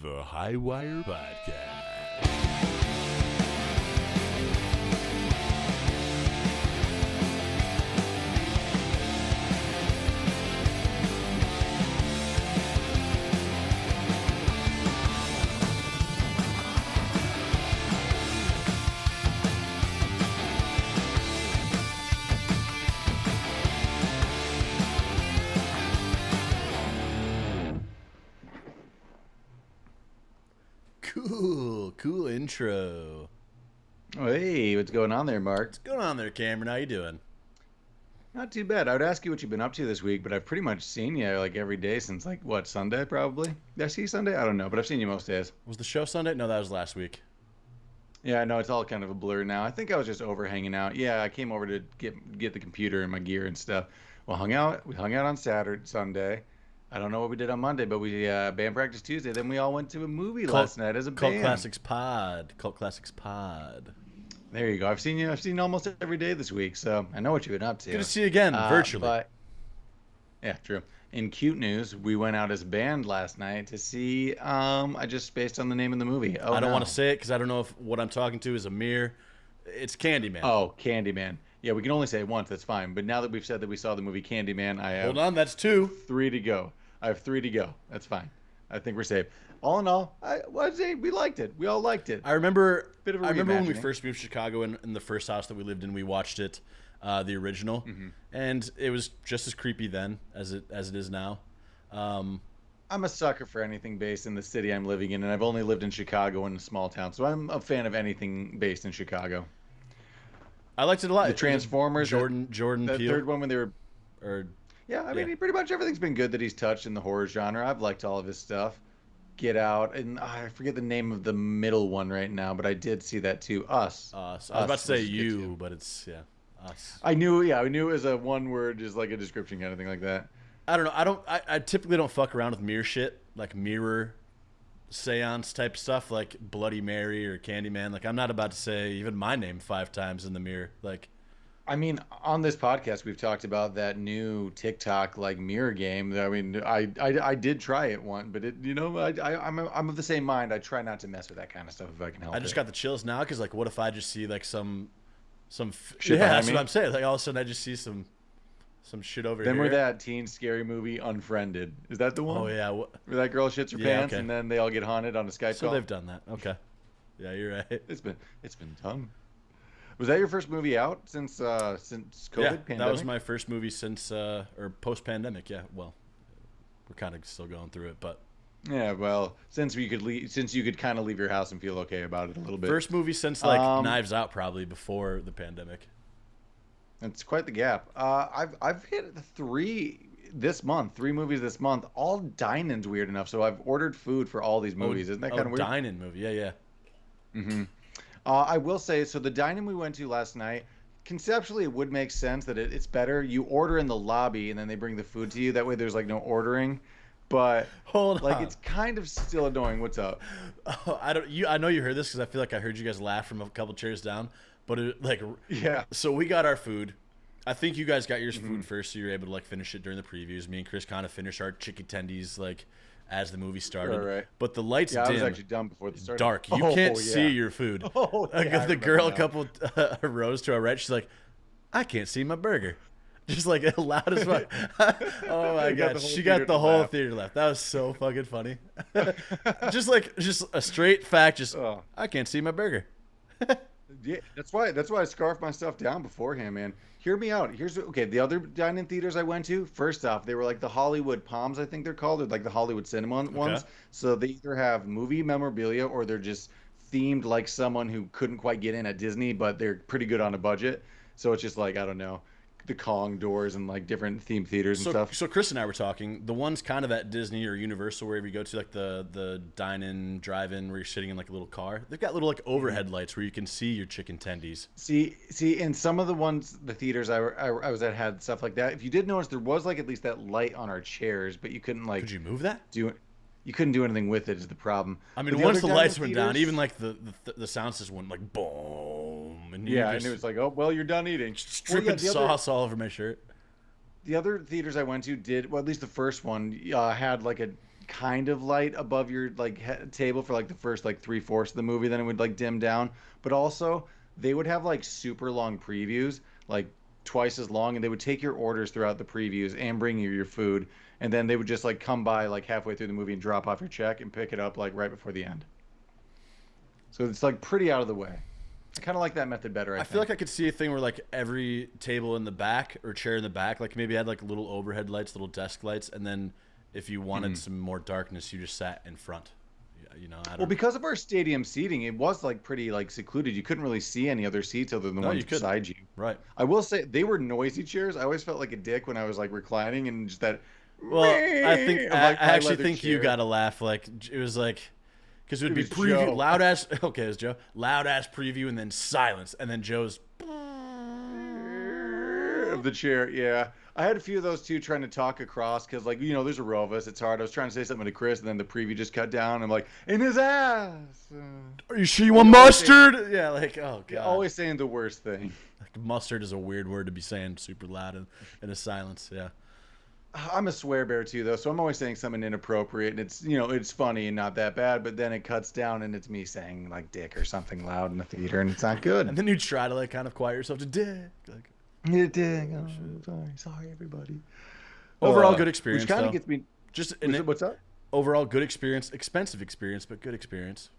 The Highwire Podcast. Cool intro. Oh, hey, what's going on there, Mark? What's going on there, Cameron? How you doing? Not too bad. I would ask you what you've been up to this week, but I've pretty much seen you like every day since like what, Sunday probably? Did I see you Sunday? I don't know, but I've seen you most days. Was the show Sunday? No, that was last week. Yeah, I know it's all kind of a blur now. I think I was just over hanging out. Yeah, I came over to get the computer and my gear and stuff. Well, hung out. We hung out on Sunday. I don't know what we did on Monday, but we band practice Tuesday. Then we all went to a movie last night as a Cult band. Classics Pod. There you go. I've seen you almost every day this week, so I know what you've been up to. Good to see you again, virtually. Yeah, true. In cute news, we went out as a band last night to see. I just spaced on the name of the movie. I don't want to say it because I don't know if what I'm talking to is a mirror. It's Candyman. Oh, Candyman. Yeah, we can only say it once. That's fine. But now that we've said that we saw the movie Candyman, I have Hold on, that's two. 3 to go. I have 3 to go. That's fine. I think we're safe. All in all, I'd say we liked it. We all liked it. I remember Bit of a when we reimagining. first moved to Chicago in the first house that we lived in, we watched it, the original, and it was just as creepy then as it is now. I'm a sucker for anything based in the city I'm living in, and I've only lived in Chicago in a small town, so I'm a fan of anything based in Chicago. I liked it a lot. The Transformers, Jordan that Peele. third one when they were. Or Yeah, I mean, Yeah. pretty much everything's been good that he's touched in the horror genre. I've liked all of his stuff. Get Out, and I forget the name of the middle one right now, but I did see that too. Us. I was about to say was good you, too. but it's us. I knew it was a one word, just like a description kind of thing like that. I don't know. I typically don't fuck around with mirror shit, like mirror seance type stuff, like Bloody Mary or Candyman. Like I'm not about to say even my name 5 times in the mirror. Like I mean, on this podcast, we've talked about that new TikTok like mirror game. I mean, I did try it one, but I'm of the same mind. I try not to mess with that kind of stuff if I can help I just it. got the chills now because like, what if I just see like some Shit yeah, behind that's me. what I'm saying. Like all of a sudden I just see some shit over here. Remember that teen scary movie Unfriended? Is that the one? Oh yeah. Where that girl shits her pants okay. and then they all get haunted on a Skype So call? they've done that. Okay. Yeah, you're right. It's been done. Was that your first movie out since COVID Yeah, pandemic? that was my first movie since or post pandemic. Yeah, well, we're kind of still going through it, but Yeah, well, since you could kind of leave your house and feel okay about it a little bit. first movie since like Knives Out, probably before the pandemic. It's quite the gap. I've hit 3 movies this month. All dine-ins, weird enough. So I've ordered food for all these movies. Isn't that kind of weird? Dine-in movie. Yeah. I will say, so the dine-in we went to last night, conceptually it would make sense that it's better. You order in the lobby and then they bring the food to you. That way there's like no ordering. But Hold on. it's kind of still annoying. What's up? Oh, I know you heard this because I feel like I heard you guys laugh from a couple chairs down. But Yeah. So we got our food. I think you guys got yours food first, so you were able to like finish it during the previews. Me and Chris kind of finished our chicken tendies like as the movie started. Right. But the lights Yeah, I was dim. actually done before the start. Dark. You can't see your food. Oh, Like, yeah, I the remember girl a now. couple rows to our right, she's like, I can't see my burger. Just like loud as fuck. Oh my You got god. the whole She got theater the to whole laugh. theater left. That was so fucking funny. just a straight fact, Oh. I can't see my burger. Yeah, that's why I scarfed my stuff down beforehand, man. Hear me out. The other dine-in theaters I went to. First off, they were like the Hollywood Palms, I think they're called, or like the Hollywood Cinema ones. So they either have movie memorabilia or they're just themed like someone who couldn't quite get in at Disney, but they're pretty good on a budget. So it's just like, I don't know, the Kong doors and like different themed theaters and stuff. So Chris and I were talking. The ones kind of at Disney or Universal, wherever you go to, like the dine-in, drive-in, where you're sitting in like a little car. They've got little like overhead lights where you can see your chicken tendies. See, in some of the theaters I was at had stuff like that. If you did notice, there was like at least that light on our chairs, but you couldn't like Could you move that? you couldn't do anything with it is the problem. I mean, But once other the lights dine-in went down, theaters- even like the sound system went like boom, and you yeah, just and it was like, oh well, you're done eating. dripping Well, yeah, sauce all over my shirt. The other theaters I went to did, well, at least the first one had like a kind of light above your like table for like the first like 3/4 of the movie, then it would like dim down. But also they would have like super long previews, like twice as long, and they would take your orders throughout the previews and bring you your food, and then they would just like come by like halfway through the movie and drop off your check and pick it up like right before the end. So it's like pretty out of the way. I kind of like that method better. I feel like I could see a thing where like every table in the back or chair in the back, like maybe had like little overhead lights, little desk lights, and then if you wanted some more darkness, you just sat in front. You know, well, because of our stadium seating, it was like pretty like secluded. You couldn't really see any other seats other than the ones beside you. Right. I will say they were noisy chairs. I always felt like a dick when I was like reclining and just that. Well, I actually think chair. you got to laugh. Like it was like. Because it would be preview, Joe. loud ass. Okay, it was Joe. Loud ass preview, and then silence, and then Joe's of the chair. Yeah, I had a few of those too, trying to talk across because, like, you know, there's a row of us. It's hard. I was trying to say something to Chris, and then the preview just cut down. I'm like, in his ass. Are you sure you want mustard? Yeah, like, oh god. Always saying the worst thing. Like mustard is a weird word to be saying super loud in a silence. Yeah. I'm a swear bear too, though, so I'm always saying something inappropriate, and it's, you know, it's funny and not that bad, but then it cuts down and it's me saying like dick or something loud in the theater, and it's not good. And then you try to like kind of quiet yourself to dick, like dick. Oh, sorry, everybody. Overall, good experience. Which kind of gets me. Just what's up? Overall, good experience. Expensive experience, but good experience.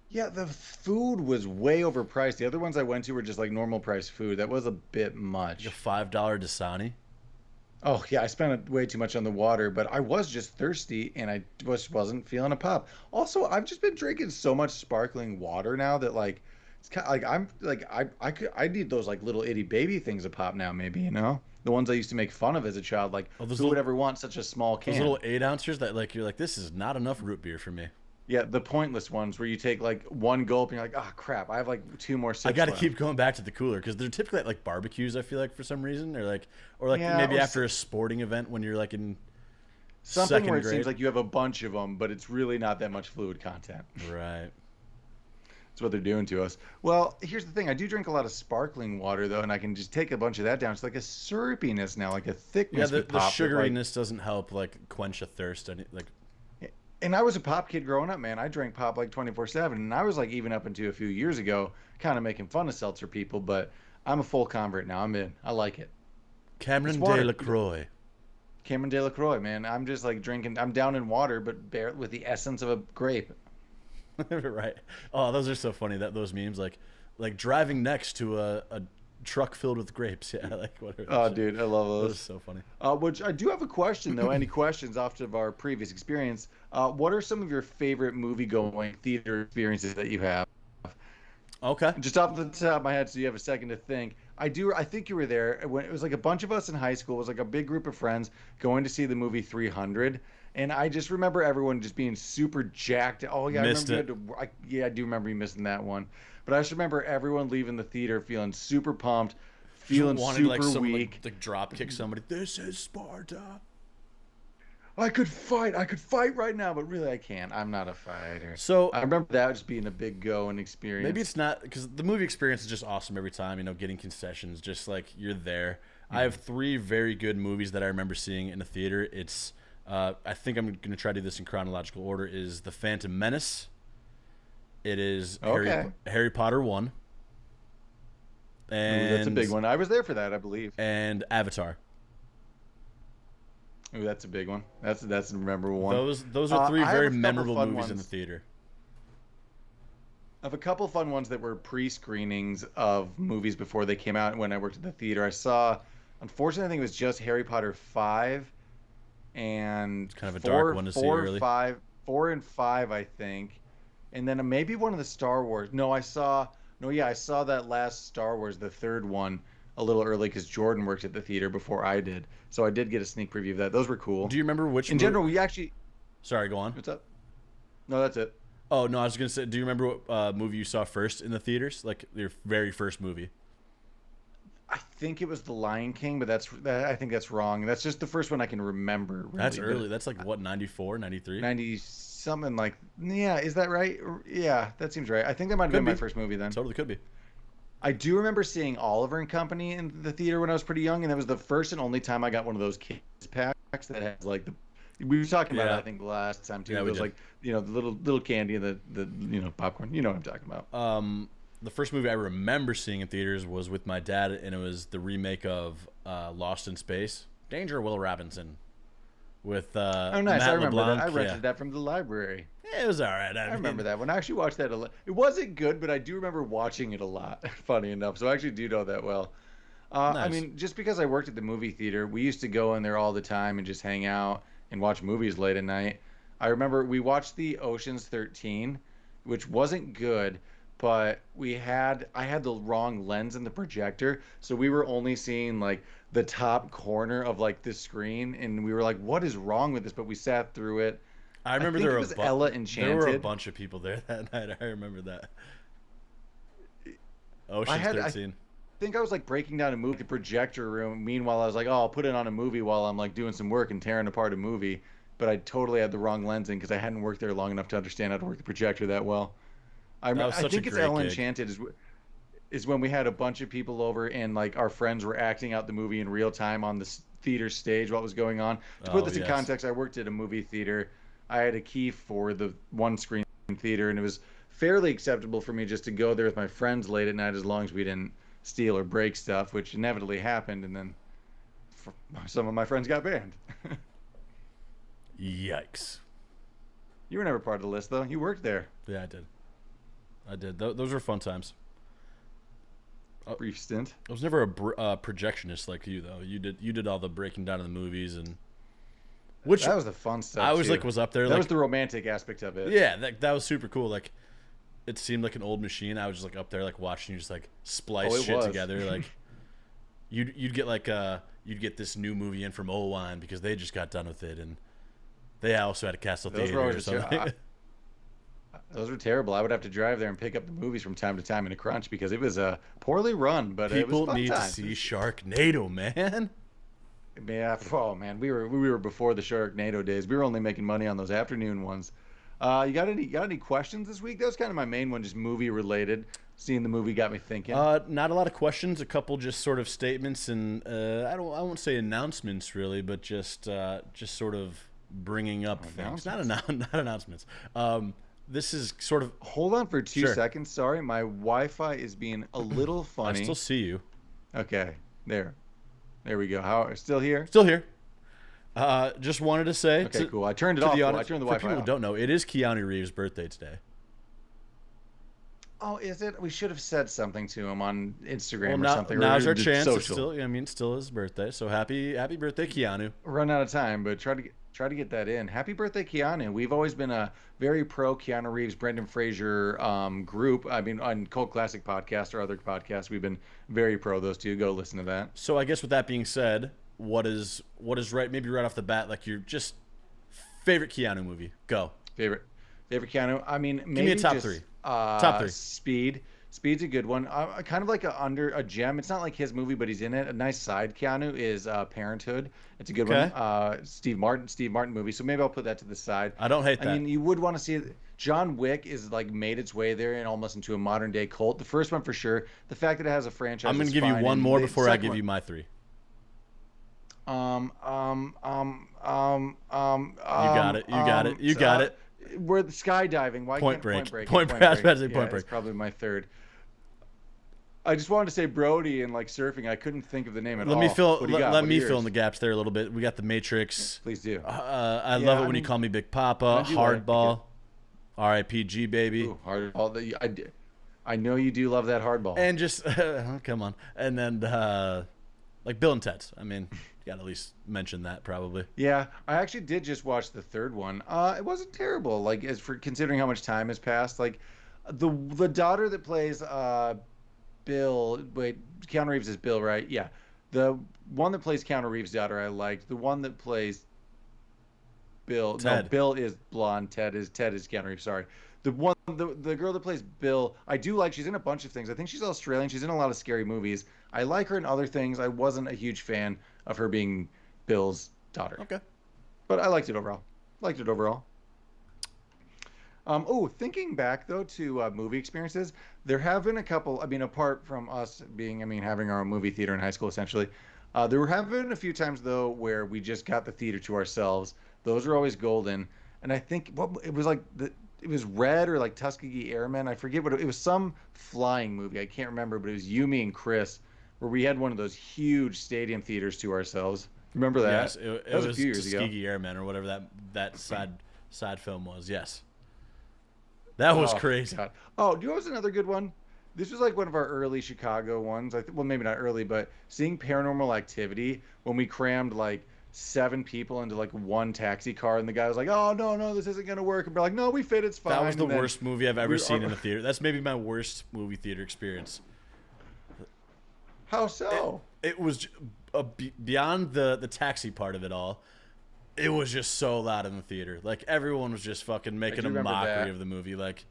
Yeah, the food was way overpriced. The other ones I went to were just like normal price food. That was a bit much. Like a $5 Dasani. Oh, yeah, I spent way too much on the water, but I was just thirsty and I wasn't feeling a pop. Also, I've just been drinking so much sparkling water now that like it's kind of like I'm like I need those like little itty baby things a pop now, maybe, you know? The ones I used to make fun of as a child, like who would ever want such a small can? Those little 8-ounces that like you're like, this is not enough root beer for me. Yeah, the pointless ones where you take like one gulp and you're like, oh crap, I have like 2 more sips. I got to left. keep going back to the cooler because they're typically at like barbecues. I feel like for some reason, or Yeah, maybe after a sporting event when you're like in something second where it grade. seems like you have a bunch of them, but it's really not that much fluid content. Right. That's what they're doing to us. Well, here's the thing: I do drink a lot of sparkling water though, and I can just take a bunch of that down. It's like a syrupiness now, like a thickness. Yeah, the pop sugariness doesn't help like quench a thirst. And I was a pop kid growing up, man. I drank pop like 24/7, and I was like even up until a few years ago, kind of making fun of seltzer people. But I'm a full convert now. I'm in. I like it. Cameron de la Croix. Cameron de la Croix, man. I'm just like drinking. I'm down in water, but with the essence of a grape. Right. Oh, those are so funny. Those memes, like driving next to a truck filled with grapes. Yeah, like whatever. Oh, dude, I love those. Those are so funny. Which I do have a question though. Any questions after our previous experience? What are some of your favorite movie-going theater experiences that you have? Okay. Just off the top of my head, so you have a second to think. I think you were there when it was like a bunch of us in high school. It was like a big group of friends going to see the movie 300. And I just remember everyone just being super jacked. Oh yeah, Missed I do remember you missing that one. But I just remember everyone leaving the theater feeling super pumped, feeling super weak. Like drop kick somebody. This is Sparta. I could fight right now, but really I can't. I'm not a fighter. So I remember that just being a big go and experience. Maybe it's not because the movie experience is just awesome every time. You know, getting concessions, just like you're there. I have 3 very good movies that I remember seeing in the theater. It's I think I'm going to try to do this in chronological order. Is The Phantom Menace. It is Harry Potter 1. And that's a big one. I was there for that, I believe. And Avatar. Ooh, that's a big one. That's a memorable one. Those are 3 very memorable movies in the theater. I have a couple fun ones that were pre-screenings of movies before they came out. When I worked at the theater, I saw, unfortunately, I think it was just Harry Potter 5 and it's kind of a dark one to see early. 4 and 5, I think, and then maybe one of the Star Wars. I saw that last Star Wars, the 3rd one, a little early because Jordan worked at the theater before I did, so I did get a sneak preview of that. Those were cool. Do you remember which? In general, we actually. Sorry, go on. What's up? No, that's it. Oh no, I was gonna say. Do you remember what movie you saw first in the theaters? Like your very first movie? I think it was The Lion King, but I think that's wrong. That's just the first one I can remember. Really. That's early. That's like what, 94, 93? 90 something like. Yeah, is that right? Yeah, that seems right. I think that might have been my first movie then. Totally could be. I do remember seeing Oliver and Company in the theater when I was pretty young, and that was the first and only time I got one of those kids packs that has like the We were talking about it, I Yeah, think, last time too. yeah, we Those did. like, the little candy and the popcorn. You know what I'm talking about. The first movie I remember seeing in theaters was with my dad, and it was the remake of Lost in Space, Danger Will Robinson, with Oh, nice. I Matt remember that. I LeBlanc. Yeah, rented that from the library. yeah, it was all right. I I remember mean, that one. I actually watched that a lot. It wasn't good, but I do remember watching it a lot. Funny enough, so I actually do know that well. I nice. mean, just because I worked at the movie theater, we used to go in there all the time and just hang out and watch movies late at night. I remember we watched the Ocean's 13, which wasn't good, but I had the wrong lens in the projector, so we were only seeing like the top corner of like the screen, and we were like, "What is wrong with this?" But we sat through it. I I remember think it was Ella there were a Enchanted. bunch of people there that night. I remember that. I Ocean's had I 13. think I was like breaking down a movie in the projector room. Meanwhile, I was like, oh, I'll put it on a movie while I'm like doing some work and tearing apart a movie. But I totally had the wrong lens in because I hadn't worked there long enough to understand how to work the projector that well. That was I such a think it's great Ellen gig. Enchanted is when we had a bunch of people over and like our friends were acting out the movie in real time on the theater stage what was going on. To put Oh this in yes. context, I worked at a movie theater. I had a key for the one screen theater, and it was fairly acceptable for me just to go there with my friends late at night as long as we didn't steal or break stuff, which inevitably happened, and then some of my friends got banned. Yikes. You were never part of the list though. You worked there. Yeah, I did. I did. Those were fun times. Brief stint. I was never a projectionist like you though. You did all the breaking down of the movies and which That was the fun I stuff was too. like was up there That like was the romantic aspect of it. yeah that was super cool. Like it seemed like an old machine. I was just like up there like watching you just like Oh, splice it shit was. together. Like you'd get like you'd get this new movie in from Owan because they just got done with it and they also had a Castle Those Theater were or always something. those were terrible. I would have to drive there and pick up the movies from time to time in a crunch because it was poorly run, but it was People fun need to times. see Sharknado, man. Yeah, oh man, we were before the Sharknado days. We were only making money on those afternoon ones. You got any questions this week? That was kind of my main one, just movie related. Seeing the movie got me thinking. Not a lot of questions. A couple just sort of statements and I won't say announcements really, but just sort of bringing up things. Not announcements. This is sort of Hold on for two sure. seconds. Sorry, my Wi-Fi is being a little I funny. still see you. Okay, there we go. How still here? Still here. Just wanted to say Okay, cool. I turned it to off. the Cool. I audience, turned the for Wi-Fi people who off. don't know, it is Keanu Reeves' birthday today. Oh, is it? We should have said something to him on Well, Instagram or something. now's Or our chance. It's social. still, I mean, still his birthday. So happy birthday, Keanu. Run out of time, but try to get that in. Happy birthday, Keanu. We've always been a very pro Keanu Reeves, Brendan Fraser group. I mean, on Cult Classic Podcast or other podcasts, we've been very pro those two. Go listen to that. So I guess with that being said, what is right? Maybe right off the bat, like your just favorite Keanu movie. Go. Favorite favorite Keanu. I mean, Give me maybe a top just, three. Top three. Speed. Speed's a good one. Kind of like a gem. It's not like his movie, but he's in it. A nice side Keanu is Parenthood. It's a good one. Okay. Steve Martin movie. So maybe I'll put that to the side. I don't hate I that. mean, you would want to see it. John Wick is like made its way there and almost into a modern day cult. The first one for sure. The fact that it has a franchise. I'm going is to give you fine, one and more the before I second give one- you my three. Um, um, um, um, You got it. You got it. You got it. We're skydiving. Why Point can't Break. Point Break? Point It's Break. I was about to say Yeah, Point Break. It's probably my third. I just wanted to say Brody and like surfing. I couldn't think of the name at all. Let me fill. What do you got? Let What are me yours? fill in the gaps there a little bit. We got The Matrix. Please do. I Yeah, love it I when you mean, call me Big Papa. I do like it. Hardball. R.I.P.G. baby. Ooh, hardball. I know you do love that hardball. And just come on. And then like Bill and Ted's. I mean, you got to at least mention that probably. Yeah, I actually did just watch the third one. It wasn't terrible. Like as for considering how much time has passed, like the daughter that plays Bill. Wait, Keanu Reeves is Bill, right? Yeah. The one that plays Keanu Reeves' daughter, I liked. The one that plays Bill. No, Ted. Bill is blonde. Ted is Keanu Reeves. Sorry. The girl that plays Bill, I do like. She's in a bunch of things. I think she's Australian. She's in a lot of scary movies. I like her in other things. I wasn't a huge fan of her being Bill's daughter, Okay. but I liked it overall. Liked it overall. Thinking back though to movie experiences, there have been a couple. I mean, apart from us being, I mean, having our own movie theater in high school, essentially, there have been a few times though where we just got the theater to ourselves. Those are always golden. And I think what it was like it was Red or like Tuskegee Airmen. I forget what it was. Some flying movie. I can't remember, but it was you, me, and Chris, where we had one of those huge stadium theaters to ourselves. Remember that? Yes, it That was a was few years ago. Tuskegee Airmen or whatever that side film was. Yes, that was Oh crazy. God. Oh, do you know what was another good one? This was like one of our early Chicago ones. Well, maybe not early, but seeing Paranormal Activity when we crammed like 7 people into like one taxi car, and the guy was like, "Oh no, no, this isn't gonna work," and we're like, "No, we fit. It's fine." That was the And then worst movie I've ever we seen in a theater. That's maybe my worst movie theater experience. how so? It was beyond the taxi part of it all. It was just so loud in the theater. Like everyone was just fucking making do a remember mockery that. of the movie. Like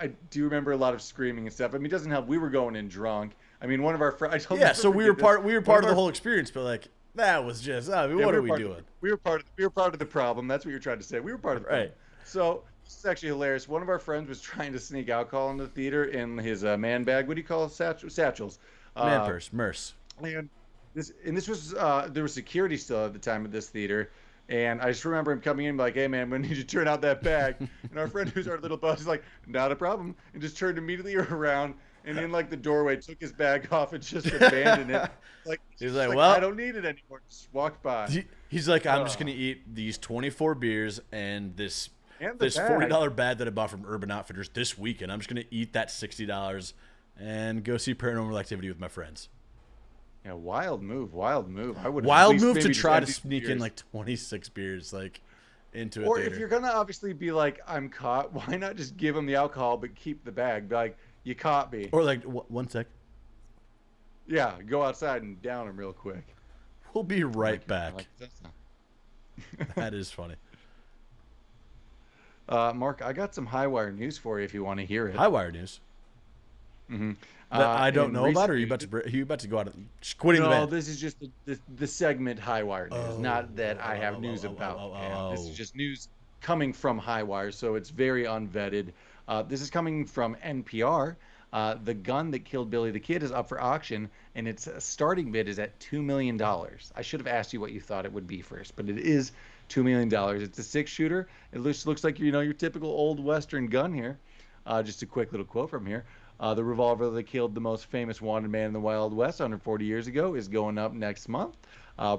I do remember a lot of screaming and stuff. I mean, it doesn't help. We were going in drunk. I mean, one of our friends. yeah, so we were part of the our whole experience, but like that was just I mean, Yeah, what we are were we part doing? we were part of the problem. That's what you're trying to say. We were part of the problem. Right. So this is actually hilarious. One of our friends was trying to sneak alcohol into the theater in his man bag. What do you call it? Satchels. Man Uh, purse, Merce. and this was there was security still at the time at this theater. And I just remember him coming in like, "Hey man, we need you to turn out that bag." And our friend, who's our little boss, is like, "Not a problem," and just turned immediately around and in like the doorway took his bag off and just abandoned it. Like He's just like, like, "Well," I don't need it anymore. Just walked by. he's like, "I'm just Uh, gonna eat these 24 beers and this and the this bag. $40 bag that I bought from Urban Outfitters this weekend. I'm just gonna eat that $60 and go see Paranormal Activity with my friends." Yeah, wild move, wild move. I would Wild move to try to sneak in like 26 beers like into a Or theater. if you're gonna obviously be like, "I'm caught," why not just give them the alcohol but keep the bag? Be like, "You caught me." Or like, one sec. Yeah, go outside and down them real quick. We'll be right I back. like that. That is funny. Mark, I got some high wire news for you if you want to hear it. Highwire news hmm that I don't in know about, or recent are you about to go out and just quitting the No, band? this is just the segment Highwire news, Oh, not that I have oh, news oh, oh, about. oh, oh, Yeah, this is oh. just news coming from Highwire, so it's very unvetted. This is coming from NPR. The gun that killed Billy the Kid is up for auction, and its starting bid is at $2 million. I should have asked you what you thought it would be first, but it is $2 million. It's a six-shooter. It looks like your typical old Western gun here. Just a quick little quote from here. The revolver that killed the most famous wanted man in the Wild West 140 years ago is going up next month.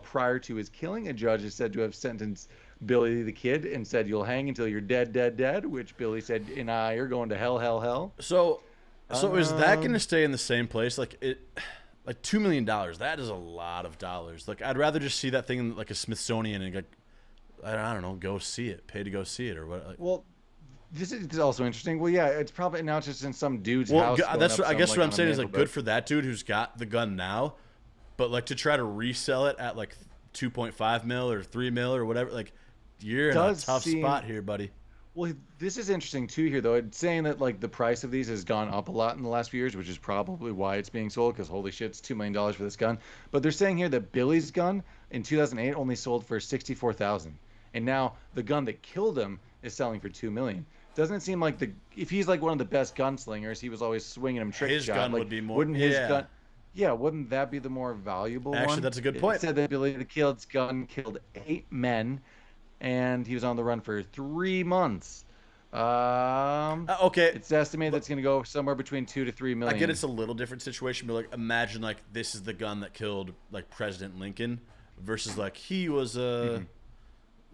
Prior to his killing, a judge is said to have sentenced Billy the Kid and said, "You'll hang until you're dead, dead, dead," which Billy said, "And I are going to hell, hell, hell." So is that going to Um, stay in the same place? Like $2 million. That is a lot of dollars. Like I'd rather just see that thing in like a Smithsonian and like I don't know, go see it, pay to go see it or what. Like, Well, this is also interesting. Well, yeah, it's probably now it's just in some dude's well, house. going that's up what, I some, guess like, what on I'm a saying is like mantle, good but- for that dude who's got the gun now, but like to try to resell it at like 2.5 mil or 3 mil or whatever. Like you're in a Does tough seem- spot here, buddy. Well, this is interesting too here though. It's saying that like the price of these has gone up a lot in the last few years, which is probably why it's being sold. Because holy shit, it's $2 million for this gun. But they're saying here that Billy's gun in 2008 only sold for 64,000, and now the gun that killed him is selling for $2 million. Doesn't it seem like if he's like one of the best gunslingers, he was always swinging him trick His shot. gun like, would be more. Wouldn't his Yeah. gun? Yeah, wouldn't that be the more valuable one? Actually, that's a good It point. said that Billy the Kid's gun killed 8 men, and he was on the run for 3 months. Okay, It's estimated that's going to go somewhere between 2 to 3 million. I get it's a little different situation, but like imagine like this is the gun that killed like President Lincoln versus like he was I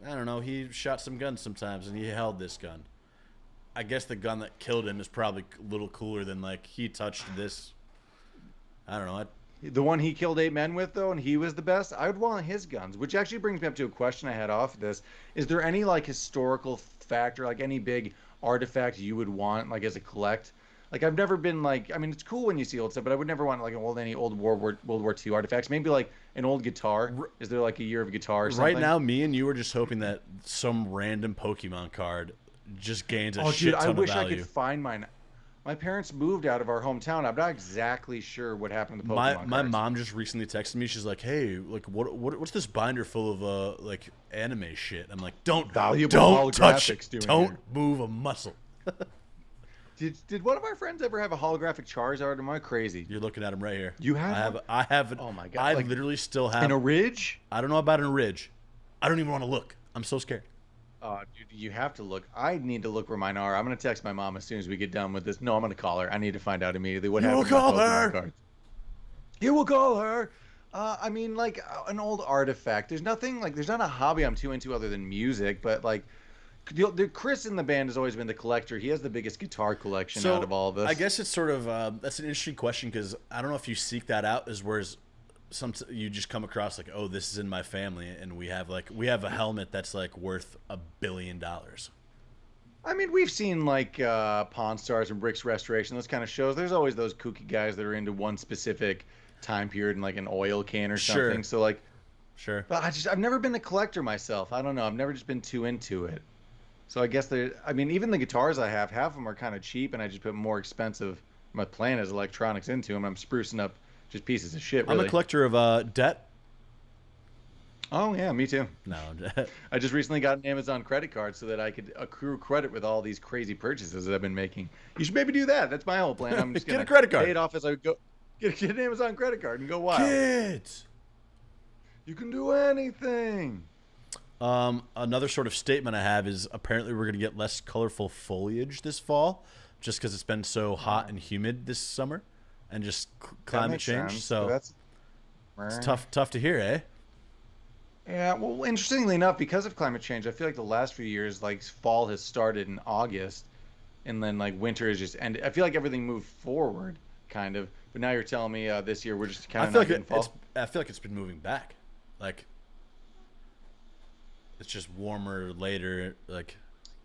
don't know, he shot some guns sometimes and he held this gun. I guess the gun that killed him is probably a little cooler than like he touched this. I don't know. The one he killed 8 men with, though, and he was the best. I would want his guns, which actually brings me up to a question I had off of this. Is there any like historical factor, like any big artifact you would want, like as a collect? Like I've never been like, I mean, it's cool when you see old stuff, but I would never want like any old World War II artifacts. Maybe like an old guitar. Is there like a year of guitar or something? Right now, me and you are just hoping that some random Pokemon card just gains a Oh, shit dude, I ton wish of I value. could find mine. My parents moved out of our hometown. I'm not exactly sure what happened to the Pokemon My cards. mom just recently texted me. She's like, "Hey, like, what's this binder full of like anime shit?" I'm like, "Don't Valuable don't touch holographics it. doing Don't here." move a muscle." Did one of our friends ever have a holographic Charizard? Am I crazy? You're looking at him right here. You have one? I have. Oh my God, I like, literally still have. In a ridge? I don't know about an ridge. I don't even want to look. I'm so scared. Dude, you have to look. I need to look where mine are. I'm gonna text my mom as soon as we get done with this. No, I'm gonna call her. I need to find out immediately what You will happened to my call Pokemon her. cards. You will call her. I mean, like an old artifact. There's nothing like there's not a hobby I'm too into other than music. But like, Chris in the band has always been the collector. He has the biggest guitar collection out So of all of I us. guess it's sort of that's an interesting question because I don't know if you seek that out as whereas you just come across like, oh, this is in my family, and we have a helmet that's like worth $1 billion. I mean, we've seen like Pawn Stars and Bricks Restoration, those kind of shows. There's always those kooky guys that are into one specific time period and like an oil can or something. Sure, So like, sure. but I've never been a collector myself. I don't know. I've never just been too into it. So I guess I mean, even the guitars I have, half of them are kind of cheap, and I just put more expensive. My plan is electronics into them. I'm sprucing up just pieces of shit, I'm a really. collector of debt. Oh yeah, me too. No, I just recently got an Amazon credit card so that I could accrue credit with all these crazy purchases that I've been making. You should maybe do that. That's my whole plan. I'm just get a gonna credit card. pay it off as I go. Get an Amazon credit card and go wild. Kids. You can do anything. Another sort of statement I have is apparently we're going to get less colorful foliage this fall, just because it's been so hot and humid this summer, and just That climate makes change. sense, So but that's it's tough to hear, eh? Yeah, well, interestingly enough, because of climate change, I feel like the last few years, like fall has started in August, and then like winter is just ended. I feel like everything moved forward, kind of. But now you're telling me this year we're just kind I of feel not like getting fall. I feel like it's been moving back. Like it's just warmer later. Like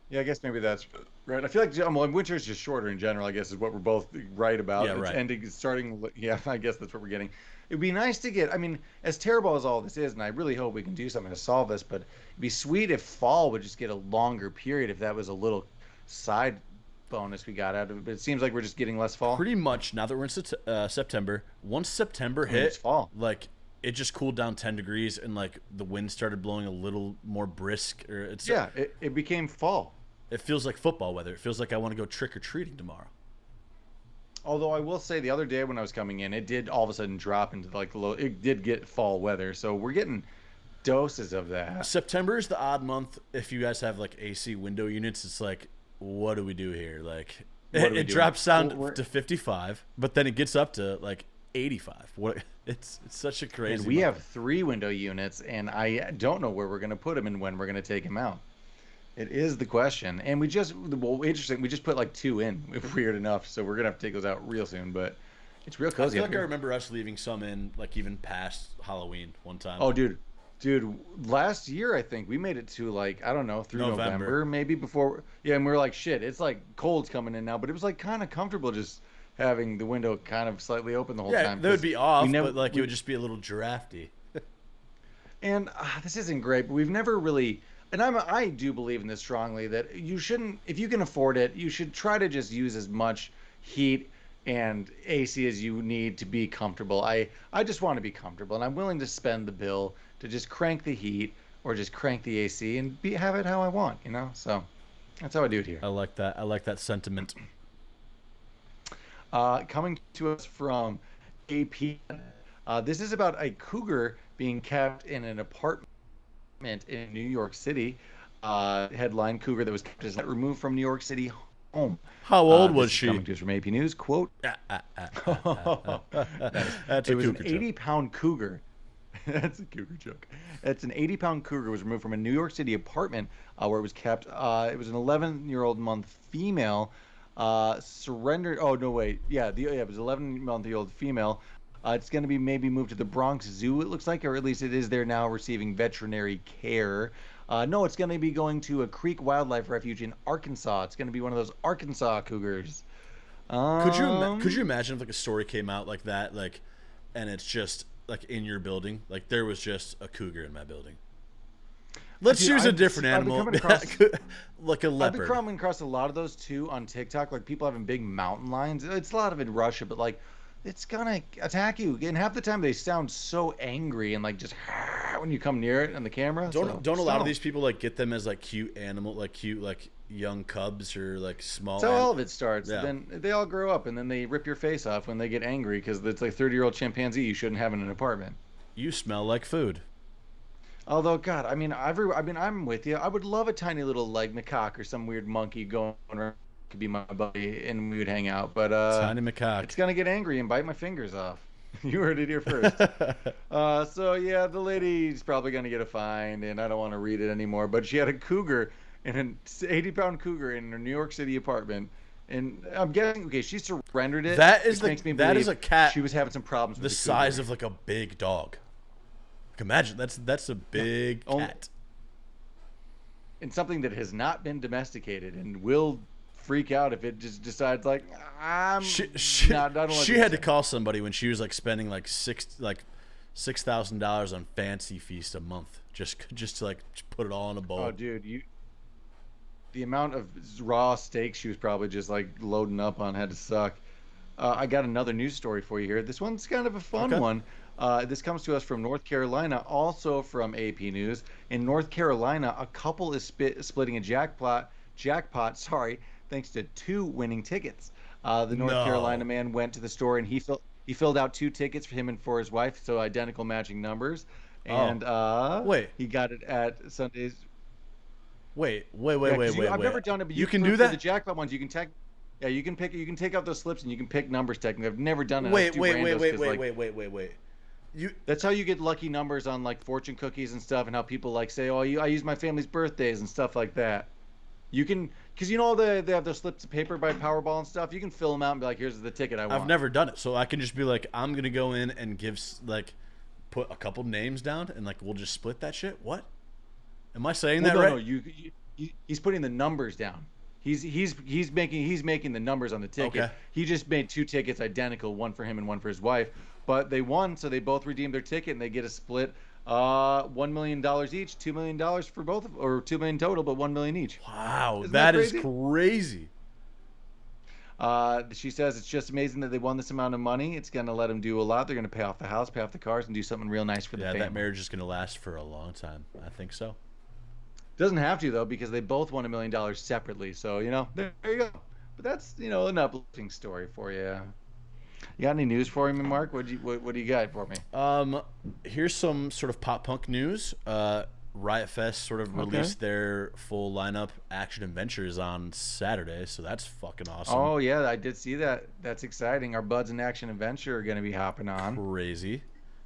Yeah, I guess maybe that's right. I feel like well, winter is just shorter in general. I guess is what we're both right about. yeah, It's right. ending, starting. Yeah, I guess that's what we're getting. It'd be nice to get. I mean, as terrible as all this is, and I really hope we can do something to solve this. But it'd be sweet if fall would just get a longer period. If that was a little side bonus we got out of it. But it seems like we're just getting less fall. Pretty much now that we're in September. Once September I mean, it's hit, fall. like it just cooled down 10 degrees and like the wind started blowing a little more brisk. Or Yeah, it became fall. it feels like football weather. It feels like I want to go trick or treating tomorrow. Although I will say the other day when I was coming in, it did all of a sudden drop into like the low. It did get fall weather, so we're getting doses of that. September is the odd month. If you guys have like AC window units, it's like, what do we do here? Like, What are we it doing? drops down Well, to 55, but then it gets up to like 85. What? It's such a crazy. And we month. have 3 window units, and I don't know where we're going to put them and when we're going to take them out. It is the question. And well, interesting, we just put like 2 in, weird enough. So we're going to have to take those out real soon, but it's real I cozy feel up like I here. remember us leaving some in, like even past Halloween one time. Oh, dude, last year I think we made it to like, I don't know, through November maybe before. Yeah, and we were like, shit, it's like cold's coming in now, but it was like kind of comfortable just having the window kind of slightly open the whole yeah, time. that would 'cause be off, we never, but like it we, would just be a little giraffe-y. And this isn't great, but we've never really. And I do believe in this strongly that you shouldn't, if you can afford it, you should try to just use as much heat and AC as you need to be comfortable. I just want to be comfortable, and I'm willing to spend the bill to just crank the heat or just crank the AC and have it how I want, you know. So that's how I do it here. I like that. I like that sentiment. Coming to us from AP, this is about a cougar being kept in an apartment in New York City. Headline: Cougar that was kept is removed from New York City home. How old This was is she? coming to us from AP News. Quote: That's a It was an cougar joke. 80-pound cougar. That's a cougar joke. It's an 80-pound cougar was removed from a New York City apartment where it was kept. It was an 11-year-old month female surrendered. Oh no, wait. Yeah, it was 11-month-old female. It's going to be maybe moved to the Bronx Zoo, it looks like, or at least it is there now receiving veterinary care. No, it's going to be going to a Creek Wildlife Refuge in Arkansas. It's going to be one of those Arkansas cougars. Could you imagine if like a story came out like that, like, and it's just like in your building, like there was just a cougar in my building. Let's Dude, use a I've different been animal, coming across- like a I've been leopard. coming across a lot of those too on TikTok, like people having big mountain lions. It's a lot of it in Russia, but like it's gonna attack you. And half the time they sound so angry and like just when you come near it on the camera. Don't a lot of these people like get them as like cute animal, like cute like young cubs or like small? That's how all of it starts. Yeah. Then they all grow up and then they rip your face off when they get angry because it's like 30-year-old chimpanzee you shouldn't have in an apartment. You smell like food. Although, God, I'm with you. I would love a tiny little like macaque or some weird monkey going around. Could be my buddy, and we would hang out. But Tiny macaque. it's gonna get angry and bite my fingers off. You heard it here first. So yeah, the lady's probably gonna get a fine, and I don't want to read it anymore. But she had a cougar, and an 80-pound cougar in her New York City apartment, and I'm guessing okay, she surrendered it. That is which makes me that is believe a cat she was having some problems the with the size cougar. of like a big dog. Like, imagine that's a big Only- cat. and something that has not been domesticated and will freak out if it just decides like I'm not. I don't She had to call somebody when she was like spending like $6,000 on fancy feast a month just to like put it all in a bowl. Oh, dude, the amount of raw steak she was probably just like loading up on had to suck. I got another news story for you here. This one's kind of a fun Okay. one. This comes to us from North Carolina, also from AP News. In North Carolina, a couple is splitting a jackpot, sorry, thanks to two winning tickets. The North No. Carolina man went to the store and he filled out two tickets for him and for his wife, so identical matching numbers. And Wait. he got it at Sunday's. Wait. Yeah, 'cause I've never done it, but You can for, do for that? the jackpot ones, you can take. Yeah, you can pick. You can take out those slips and you can pick numbers. Technically, I've never done it. Wait. Wait. You That's how you get lucky numbers on like fortune cookies and stuff, and how people like say, "Oh, I use my family's birthdays and stuff like that." You can, because you know they have those slips of paper by Powerball and stuff. You can fill them out and be like, "Here's the ticket I want." I've never done it, so I can just be like, I'm gonna go in and like put a couple names down, and like we'll just split that shit. What? Am I saying that No, right? no, he's putting the numbers down. He's making the numbers on the ticket. Okay. He just made two tickets identical, one for him and one for his wife. But they won, so they both redeemed their ticket and they get a split. $1 million each, $2 million for both, or 2 million total, but 1 million each. Wow, Isn't that that is crazy? crazy. She says it's just amazing that they won this amount of money. It's gonna let them do a lot. They're gonna pay off the house, pay off the cars, and do something real nice for the Yeah, family. that marriage is gonna last for a long time. I think so. Doesn't have to though, because they both won $1 million separately. So there you go. But that's an uplifting story for you. You got any news for me, Mark? What do you got for me? Here's some sort of pop punk news. Riot Fest sort of released their full lineup. Action Adventures on Saturday, so that's fucking awesome. Oh yeah, I did see that. That's exciting. Our buds in Action Adventure are going to be hopping on. Crazy.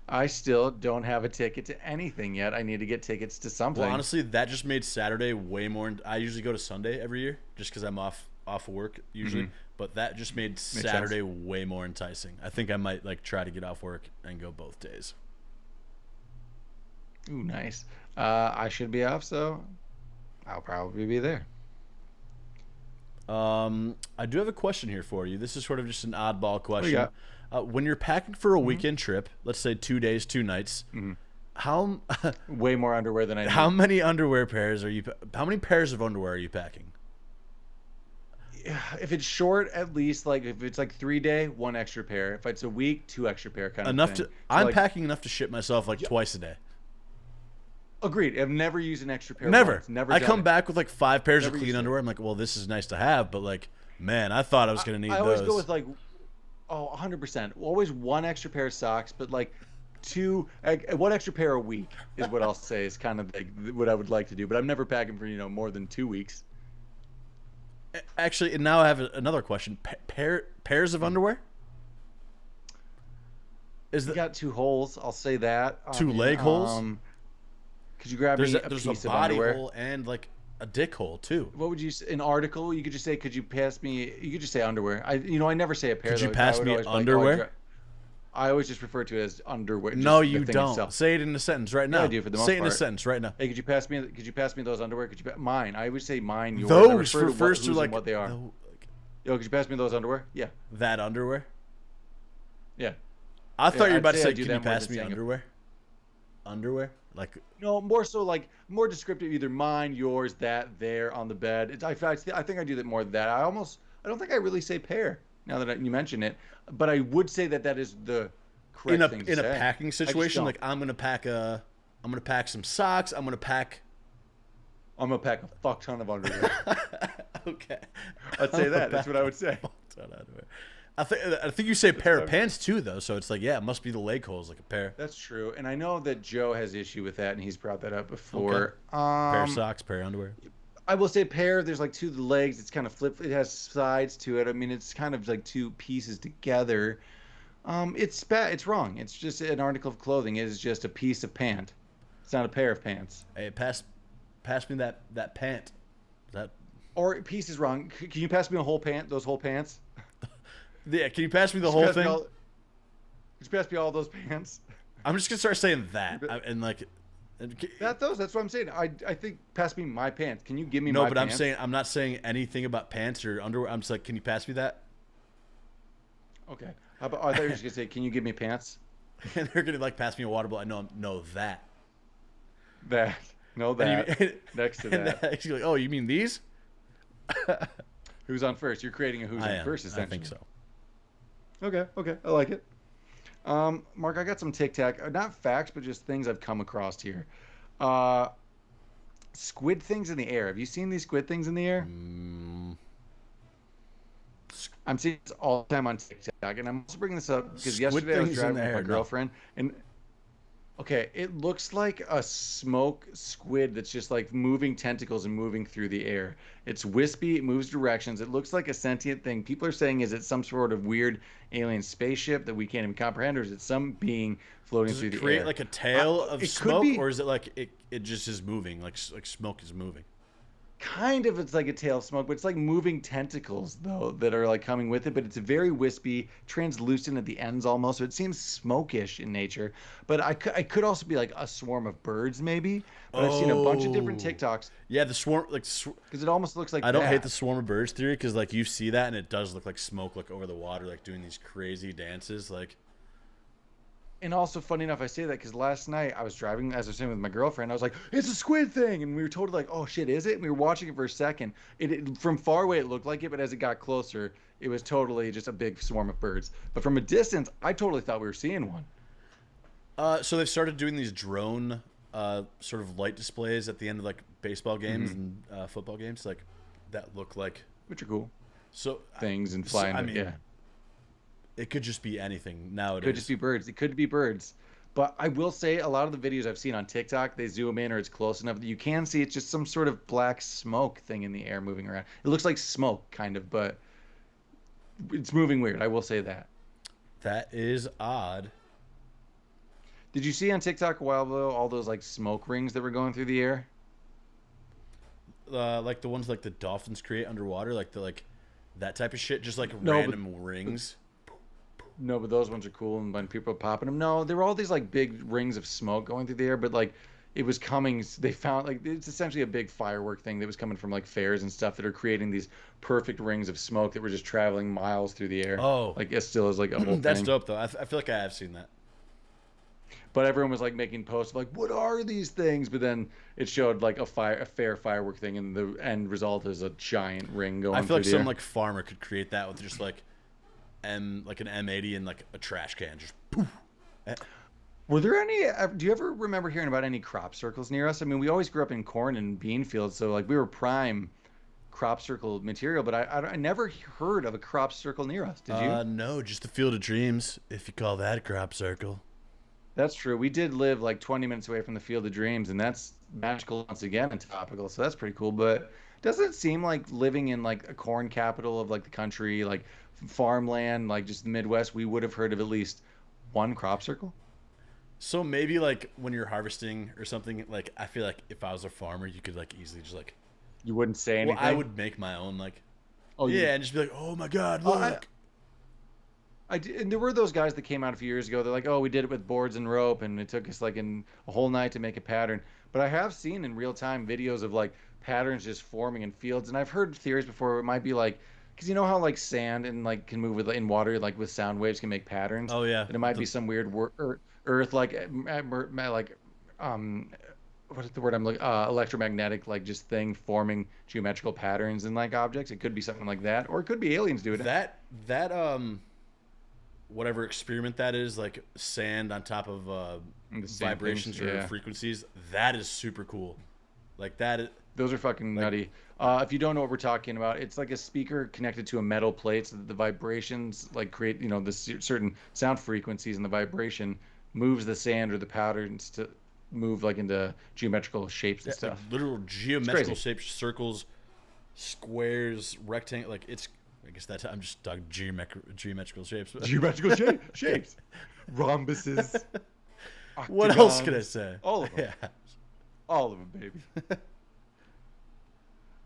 I still don't have a ticket to anything yet. I need to get tickets to something. Well, honestly, that just made Saturday way more. I usually go to Sunday every year just because I'm off of work usually. But that just made Saturday way more enticing. I think I might like try to get off work and go both days. Ooh, nice. I should be off, so I'll probably be there. I do have a question here for you. This is sort of just an oddball question. got? When you're packing for a weekend trip, let's say 2 days, 2 nights, how Way more underwear than I need. how many underwear pairs are you? How many pairs of underwear are you packing? If it's short, at least like if it's like 3 day, one extra pair. If it's a week, two extra pair kind Enough of thing. to. So, I'm like, packing enough to shit myself like twice a day. Agreed. I've never used an extra pair. Never. Once. Never. I done come it. back with like 5 pairs Never of clean used it. underwear. I'm like, well, this is nice to have, but like, man, I thought I was gonna need I always those. go with like, 100%. Always one extra pair of socks, but like one extra pair a week is what I'll say is kind of like what I would like to do. But I'm never packing for more than 2 weeks. Actually, and now I have another question. Pairs of underwear? Is You the got two holes. I'll say that. Two leg holes? Could you grab me a there's piece a of body underwear? hole and like a dick hole too. What would you say? An article? You could just say, "Could you pass me?" You could just say underwear. I never say a pair. Could you though. pass I would me always be like, underwear? I always just refer to it as underwear. No, just the you thing don't. itself. Say it in a sentence right now. I do for the most Say it in a part. sentence right now. Hey, could you pass me those underwear? Mine? I always say mine. Yours. I Those refer refers who's to and like what they are. like, Yo, could you pass me those underwear? Yeah, that underwear. yeah. I thought you were I'd about to say I say, do "Can that you more pass than me saying it. underwear?" Underwear, like No, more so like more descriptive. Either mine, yours, that, there on the bed. I think I do that more than that. I don't think I really say pair now that you mention it. But I would say that is the correct thing to in a say. packing I just situation. don't. Like I'm gonna pack some socks. I'm gonna pack. I'm gonna pack a fuck ton of underwear. Okay. I'd say that. That's what I would say. Ton of underwear. I think you say pair of pants too, though. So it's like, yeah, it must be the leg holes, like a pair. That's true, and I know that Joe has issue with that, and he's brought that up Okay. before. Pair of socks, pair of underwear. I will say pair. There's like two of the legs. It's kind of flip. It has sides to it. I mean, it's kind of like two pieces together. It's wrong. It's just an article of clothing. It is just a piece of pant. It's not a pair of pants. Hey, pass me that pant. That Or piece is wrong. Can you pass me a whole pant? Those whole pants? yeah. Can you pass me the Could you whole pass me thing? Could you pass me all those pants? I'm just gonna start saying that and like. That's what I'm saying. I think pass me my pants. Can you give me No, my but pants? I'm not saying anything about pants or underwear. I'm just like, can you pass me that? Okay. How about, I thought you were just gonna say, can you give me pants? And they're gonna like pass me a water bottle. I know that. That. No, that. Next to And that. you're like, oh, you mean these? Who's on first? You're creating a who's I on am. first, I essentially. think so. Okay. I like it. Mark, I got some Tic Tac, not facts, but just things I've come across here. Uh, Squid things in the air. Have you seen these squid things in the air? I'm seeing this all the time on TikTok, and I'm also bringing this up because Squid yesterday I was things in driving the with my air, no. girlfriend, and okay, it looks like a smoke squid that's just like moving tentacles and moving through the air. It's wispy, it moves directions. It looks like a sentient thing. People are saying, is it some sort of weird alien spaceship that we can't even comprehend, or is it some being floating Does through it the create air? like a tail of It could smoke, be or is it like it just is moving, like smoke is moving? kind of, it's like a tail of smoke, but it's like moving tentacles though that are like coming with it. But it's very wispy, translucent at the ends almost. So it seems smokish in nature. But I could also be like a swarm of birds maybe. But I've seen a bunch of different Oh, TikToks yeah, the swarm like. because it almost looks like I don't hate that. the swarm of birds theory because like you see that and it does look like smoke like over the water, like doing these crazy dances, like. And also, funny enough, I say that because last night I was driving, as I was saying, with my girlfriend. I was like, "It's a squid thing," and we were totally like, "Oh shit, is it?" And we were watching it for a second. From far away it looked like it, but as it got closer, it was totally just a big swarm of birds. But from a distance, I totally thought we were seeing one. So they've started doing these drone, sort of light displays at the end of like baseball games and football games, like that look like. Which are cool So, things and so flying. I mean, Yeah, it could just be anything it nowadays. could just be birds. It could be birds. But I will say, a lot of the videos I've seen on TikTok, they zoom in or it's close enough that you can see it's just some sort of black smoke thing in the air moving around. It looks like smoke, kind of, but it's moving weird. I will say that. That is odd. Did you see on TikTok a while ago all those like smoke rings that were going through the air? Like the ones like the dolphins create underwater, like the like that type of shit, just like No, random rings. No, but those ones are cool, and when people are popping them, no, there were all these like big rings of smoke going through the air, but like it was coming. They found like it's essentially a big firework thing that was coming from like fairs and stuff that are creating these perfect rings of smoke that were just traveling miles through the air. Oh, Like it still is like a whole that's thing. dope though. I feel like I have seen that. But everyone was like making posts like, "What are these things?" But then it showed like a fair firework thing, and the end result is a giant ring going I feel through like the some air. like farmer could create that with just like like an M80 and like a trash can, just poof. Eh, Were there any? Do you ever remember hearing about any crop circles near us? I mean, we always grew up in corn and bean fields, so like we were prime crop circle material. But I never heard of a crop circle near us. Did you? No, just a field of dreams, if you call that a crop circle. That's true. We did live like 20 minutes away from the Field of Dreams, and that's magical once again and topical. So that's pretty cool. But doesn't it seem like living in like a corn capital of like the country, like farmland, like just the Midwest, we would have heard of at least one crop circle? So maybe like when you're harvesting or something, like I feel like if I was a farmer, you could like easily just like, You wouldn't say well, anything. I would make my own like, Oh, you. yeah, and just be like, oh my god, Oh, look. and there were those guys that came out a few years ago. They're like, "Oh, we did it with boards and rope, and it took us like a whole night to make a pattern." But I have seen in real time videos of like patterns just forming in fields, and I've heard theories before. It might be like, because you know how like sand and like can move with in water, like with sound waves can make patterns. Oh yeah, That it might be some weird earth like like what is the word I'm looking electromagnetic like just thing forming geometrical patterns in like objects. It could be something like that, or it could be aliens doing it. that whatever experiment that is, like sand on top of The same vibrations things, or yeah. frequencies, that is super cool. Like that, Those are fucking Like, nutty. If you don't know what we're talking about, it's like a speaker connected to a metal plate, so that the vibrations like create, the certain sound frequencies, and the vibration moves the sand or the powder to move like into geometrical shapes and yeah, like stuff. literal It's geometrical crazy. shapes, circles, squares, rectangle. Like it's. I guess that's I'm just talking geometrical shapes. Geometrical shapes, rhombuses, What else can I octagons, say? all of them, Yeah. all of them, baby.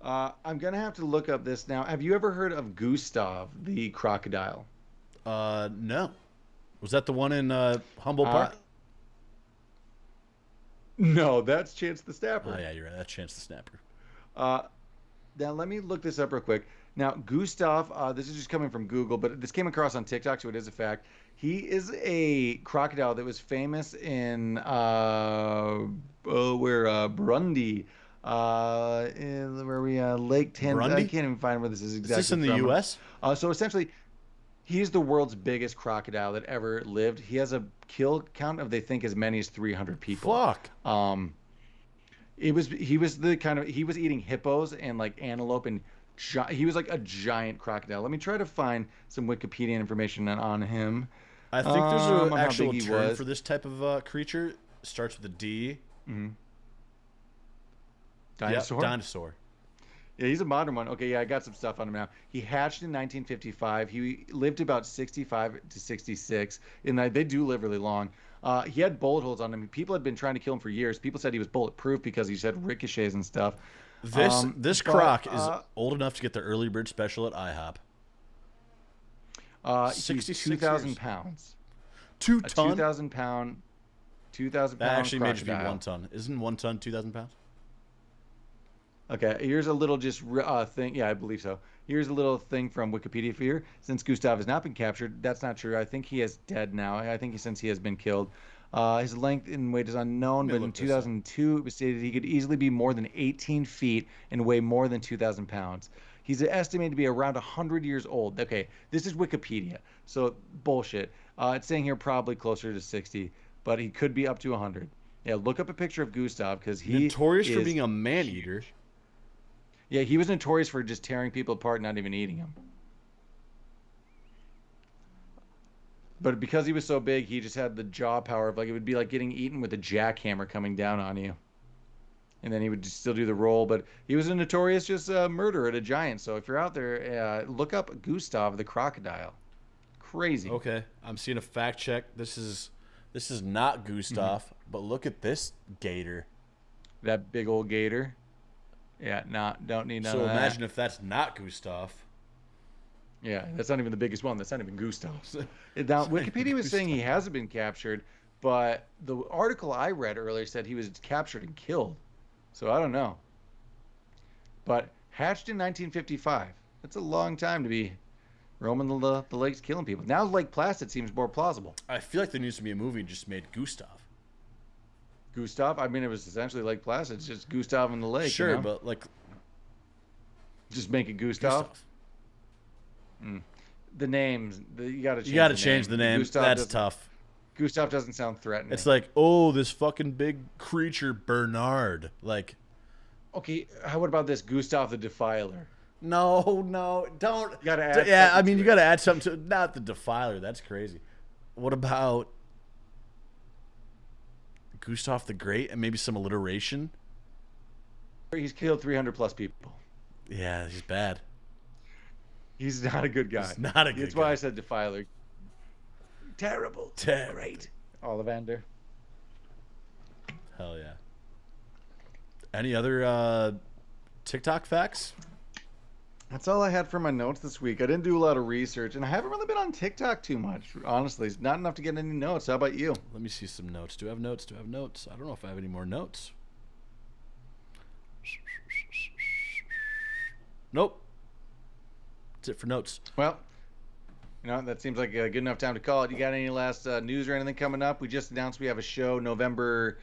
I'm gonna have to look up this now. Have you ever heard of Gustav the crocodile? No. Was that the one in Humboldt Uh, Park? no, that's Chance the Oh Snapper. yeah, you're right. That's Chance the Snapper. Uh, Now let me look this up real quick. Now Gustav, this is just coming from Google, but this came across on TikTok, so it is a fact. He is a crocodile that was famous in where Burundi, in where we Lake Tan. I Burundi? can't even find where this is Is this exactly in the from. U.S.? So essentially, he's the world's biggest crocodile that ever lived. He has a kill count of they think as many as 300 people. Fuck. Um, he was the kind of he was eating hippos and like antelope and he was like a giant crocodile. Let me try to find some Wikipedia information on him, I think there's an on how big actual he term was. for this type of creature. Starts with a D. Mhm. Yep, Dinosaur. dinosaur. Yeah, he's a modern one. Okay, yeah, I got some stuff on him now. He hatched in 1955. He lived about 65 to 66, and they do live really long. He had bullet holes on him. People had been trying to kill him for years. People said he was bulletproof because he had ricochets and stuff. This But croc is old enough to get the early bird special at IHOP. he's 66 2,000 years. pounds. Two A ton. 2,000 That pound actually made it to be crocodile. 1 ton. Isn't 1 ton 2,000 pounds? Okay, here's a little just thing. Yeah, I believe so. Here's a little thing from Wikipedia for you. Since Gustav has not been captured, that's not true. I think he is dead now. I think since he has been killed. His length and weight is Let unknown, me but in look this up. 2002 it was stated he could easily be more than 18 feet and weigh more than 2,000 pounds. He's estimated to be around 100 years old. Okay, this is Wikipedia, so bullshit. It's saying here probably closer to 60, but he could be up to 100. Yeah, look up a picture of Gustav because he Notorious for is being a man eater. huge. Yeah, he was notorious for just tearing people apart, not even eating them. But because he was so big, he just had the jaw power of like it would be like getting eaten with a jackhammer coming down on you. And then he would just still do the roll. But he was a notorious just murderer at a giant. So if you're out there, look up Gustav the crocodile. Crazy. Okay, I'm seeing a fact check. This is not Gustav, but look at this gator. That big old gator. Yeah, don't need none So of that. imagine if that's not Gustav. Yeah, that's not even the biggest one. That's not even Gustav's. Now, Wikipedia was saying he hasn't been captured, but the article I read earlier said he was captured and killed. So I don't know. But hatched in 1955. That's a long time to be roaming the lakes killing people. Now Lake Placid seems more plausible. I feel like there needs to be a movie just made Gustav. Gustav, I mean, it was essentially Lake Placid. It's just Gustav in the lake. Sure, you know? but like Just make it Gustav. Gustav. The names, you got to change You got to the change name. the name. Gustav That's doesn't- tough. Gustav doesn't sound threatening. It's like, oh, this fucking big creature, Bernard. Like, Okay, what about this Gustav the Defiler? no, don't. You gotta add Yeah, I something mean, to you it. got to add something to not the Defiler. That's crazy. What about Gustav the Great and maybe some alliteration? He's killed 300 plus people. Yeah, he's bad. He's not a good guy. He's not a good That's why guy. I said Defiler. Terrible. Terrible. Great. Ollivander. Hell yeah. Any other TikTok facts? That's all I had for my notes this week. I didn't do a lot of research, and I haven't really been on TikTok too much, honestly. It's not enough to get any notes. How about you? Let me see some notes. Do I have notes? I don't know if I have any more notes. Nope. That's it for notes. Well, that seems like a good enough time to call it. You got any last news or anything coming up? We just announced we have a show November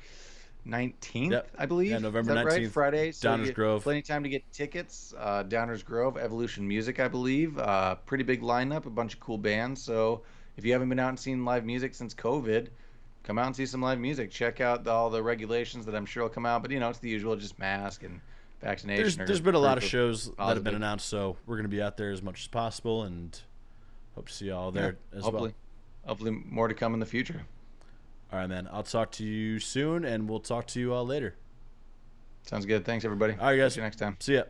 19th, Yep. I believe. Yeah, November Is that right? 19th, Friday. So Downers Grove. Plenty of time to get tickets. Downers Grove, Evolution Music, I believe. Pretty big lineup, a bunch of cool bands. So if you haven't been out and seen live music since COVID, come out and see some live music. Check out all the regulations that I'm sure will come out. But, it's the usual, just mask and vaccination. There's been a lot of proof shows that have been positive. announced, so we're going to be out there as much as possible, and hope to see you all there as Hopefully, hopefully more to come in the future. well. All right, man. I'll talk to you soon, and we'll talk to you all later. Sounds good. Thanks, everybody. All right, guys. See you next time. See ya.